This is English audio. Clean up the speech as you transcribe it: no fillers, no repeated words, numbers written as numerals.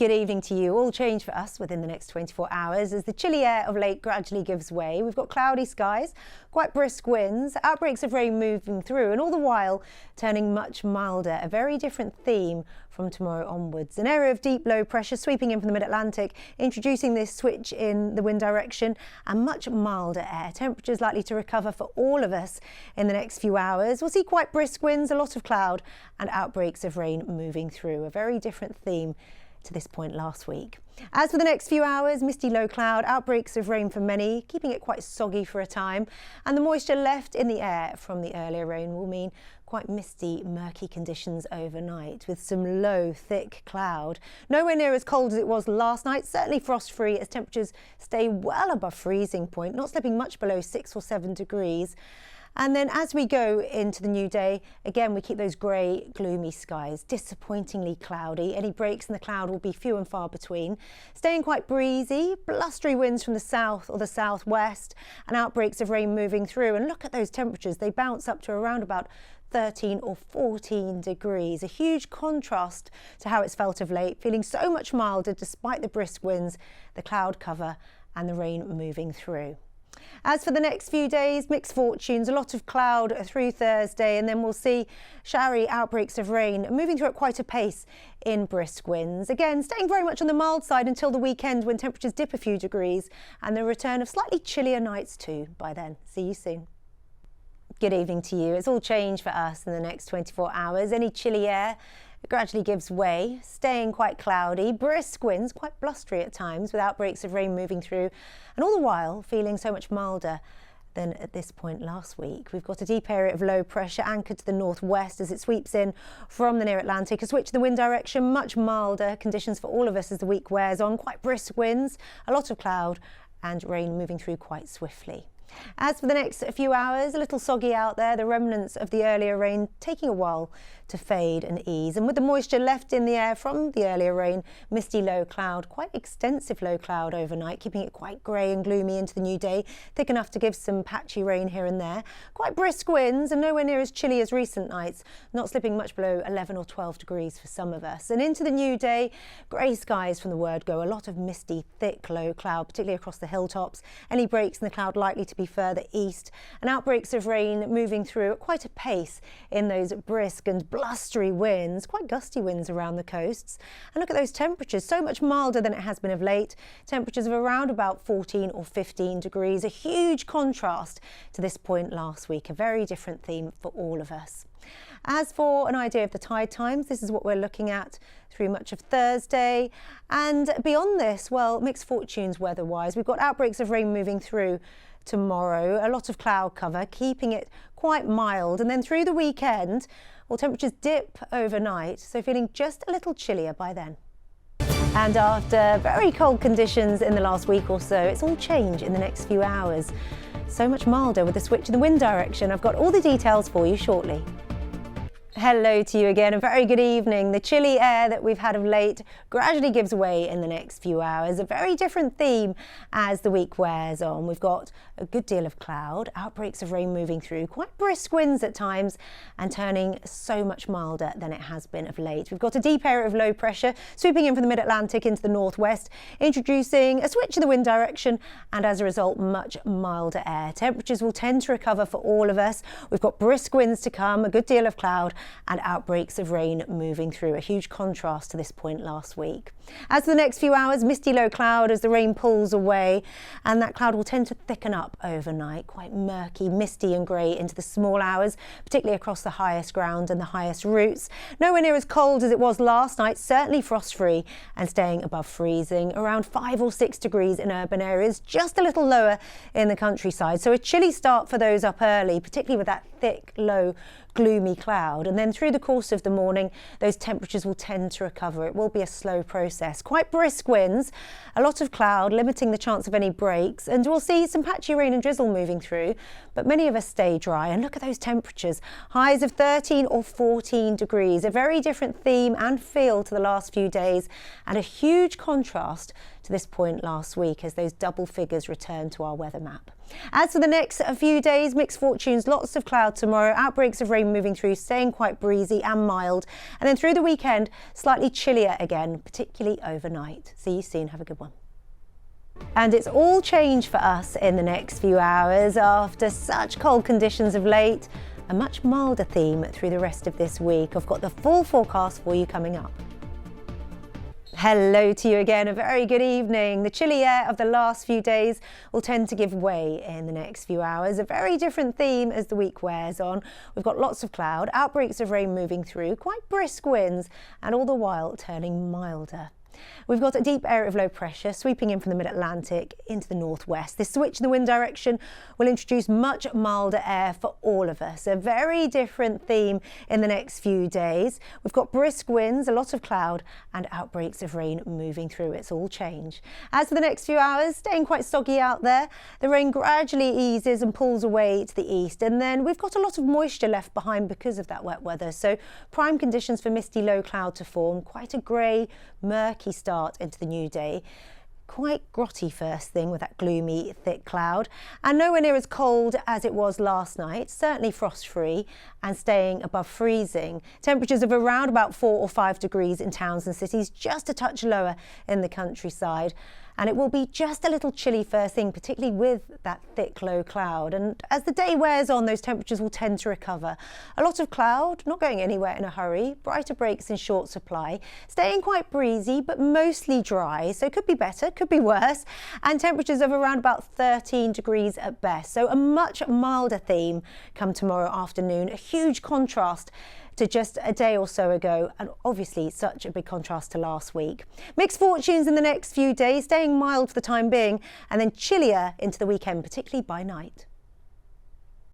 Good evening to you. All change for us within the next 24 hours as the chilly air of late gradually gives way. We've got cloudy skies, quite brisk winds, outbreaks of rain moving through, and all the while turning much milder. A very different theme from tomorrow onwards. An area of deep low pressure sweeping in from the mid-Atlantic, introducing this switch in the wind direction and much milder air. Temperatures likely to recover for all of us in the next few hours. We'll see quite brisk winds, a lot of cloud and outbreaks of rain moving through. A very different theme to this point last week. As for the next few hours, misty low cloud, outbreaks of rain for many, keeping it quite soggy for a time, and the moisture left in the air from the earlier rain will mean quite misty, murky conditions overnight with some low, thick cloud. Nowhere near as cold as it was last night, certainly frost-free as temperatures stay well above freezing point, not slipping much below 6 or 7 degrees. And then as we go into the new day, again, we keep those grey, gloomy skies, disappointingly cloudy. Any breaks in the cloud will be few and far between. Staying quite breezy, blustery winds from the south or the southwest and outbreaks of rain moving through. And look at those temperatures. They bounce up to around about 13 or 14 degrees. A huge contrast to how it's felt of late, feeling so much milder despite the brisk winds, the cloud cover and the rain moving through. As for the next few days, mixed fortunes, a lot of cloud through Thursday, and then we'll see showery outbreaks of rain moving through at quite a pace in brisk winds. Again, staying very much on the mild side until the weekend when temperatures dip a few degrees and the return of slightly chillier nights too by then. See you soon. Good evening to you. It's all change for us in the next 24 hours. Any chilly air gradually gives way, staying quite cloudy, brisk winds, quite blustery at times with outbreaks of rain moving through, and all the while feeling so much milder than at this point last week. We've got a deep area of low pressure anchored to the northwest as it sweeps in from the near Atlantic. A switch in the wind direction, much milder conditions for all of us as the week wears on. Quite brisk winds, a lot of cloud and rain moving through quite swiftly. As for the next few hours, a little soggy out there, the remnants of the earlier rain taking a while to fade and ease. And with the moisture left in the air from the earlier rain, misty low cloud, quite extensive low cloud overnight, keeping it quite grey and gloomy into the new day, thick enough to give some patchy rain here and there. Quite brisk winds and nowhere near as chilly as recent nights, not slipping much below 11 or 12 degrees for some of us. And into the new day, grey skies from the word go, a lot of misty, thick low cloud, particularly across the hilltops. Any breaks in the cloud likely to be further east, and outbreaks of rain moving through at quite a pace in those brisk and blustery winds, quite gusty winds around the coasts. And look at those temperatures, so much milder than it has been of late. Temperatures of around about 14 or 15 degrees, a huge contrast to this point last week, a very different theme for all of us. As for an idea of the tide times, this is what we're looking at through much of Thursday. And beyond this, well, mixed fortunes weather-wise. We've got outbreaks of rain moving through tomorrow, a lot of cloud cover, keeping it quite mild. And then through the weekend, well, temperatures dip overnight, so feeling just a little chillier by then. And after very cold conditions in the last week or so, it's all change in the next few hours. So much milder with the switch in the wind direction. I've got all the details for you shortly. Hello to you again, a very good evening. The chilly air that we've had of late gradually gives way in the next few hours. A very different theme as the week wears on. We've got a good deal of cloud, outbreaks of rain moving through, quite brisk winds at times and turning so much milder than it has been of late. We've got a deep area of low pressure sweeping in from the mid-Atlantic into the northwest, introducing a switch in the wind direction and as a result much milder air. Temperatures will tend to recover for all of us. We've got brisk winds to come, a good deal of cloud and outbreaks of rain moving through, a huge contrast to this point last week. As for the next few hours, misty low cloud as the rain pulls away, and that cloud will tend to thicken up overnight, quite murky, misty and grey into the small hours, particularly across the highest ground and the highest routes. Nowhere near as cold as it was last night, certainly frost-free and staying above freezing, around 5 or 6 degrees in urban areas, just a little lower in the countryside. So a chilly start for those up early, particularly with that thick, low, gloomy cloud. And then through the course of the morning, those temperatures will tend to recover. It will be a slow process. Quite brisk winds, a lot of cloud, limiting the chance of any breaks. And we'll see some patchy rain and drizzle moving through, but many of us stay dry. And look at those temperatures, highs of 13 or 14 degrees, a very different theme and feel to the last few days, and a huge contrast to this point last week as those double figures return to our weather map. As for the next few days, mixed fortunes, lots of cloud tomorrow, outbreaks of rain moving through, staying quite breezy and mild. And then through the weekend, slightly chillier again, particularly overnight. See you soon. Have a good one. And it's all change for us in the next few hours after such cold conditions of late. A much milder theme through the rest of this week. I've got the full forecast for you coming up. Hello to you again, a very good evening. The chilly air of the last few days will tend to give way in the next few hours. A very different theme as the week wears on. We've got lots of cloud, outbreaks of rain moving through, quite brisk winds, and all the while turning milder. We've got a deep area of low pressure sweeping in from the mid-Atlantic into the northwest. This switch in the wind direction will introduce much milder air for all of us. A very different theme in the next few days. We've got brisk winds, a lot of cloud and outbreaks of rain moving through. It's all change. As for the next few hours, staying quite soggy out there. The rain gradually eases and pulls away to the east, and then we've got a lot of moisture left behind because of that wet weather. So prime conditions for misty low cloud to form. Quite a grey, murky start into the new day. Quite grotty first thing with that gloomy thick cloud, and nowhere near as cold as it was last night. Certainly frost free and staying above freezing. Temperatures of around about 4 or 5 degrees in towns and cities, just a touch lower in the countryside. And it will be just a little chilly first thing, particularly with that thick low cloud. And as the day wears on, those temperatures will tend to recover. A lot of cloud, not going anywhere in a hurry. Brighter breaks in short supply. Staying quite breezy, but mostly dry. So could be better, could be worse. And temperatures of around about 13 degrees at best. So a much milder theme come tomorrow afternoon. A huge contrast to just a day or so ago, and obviously such a big contrast to last week. Mixed fortunes in the next few days, staying mild for the time being, and then chillier into the weekend, particularly by night.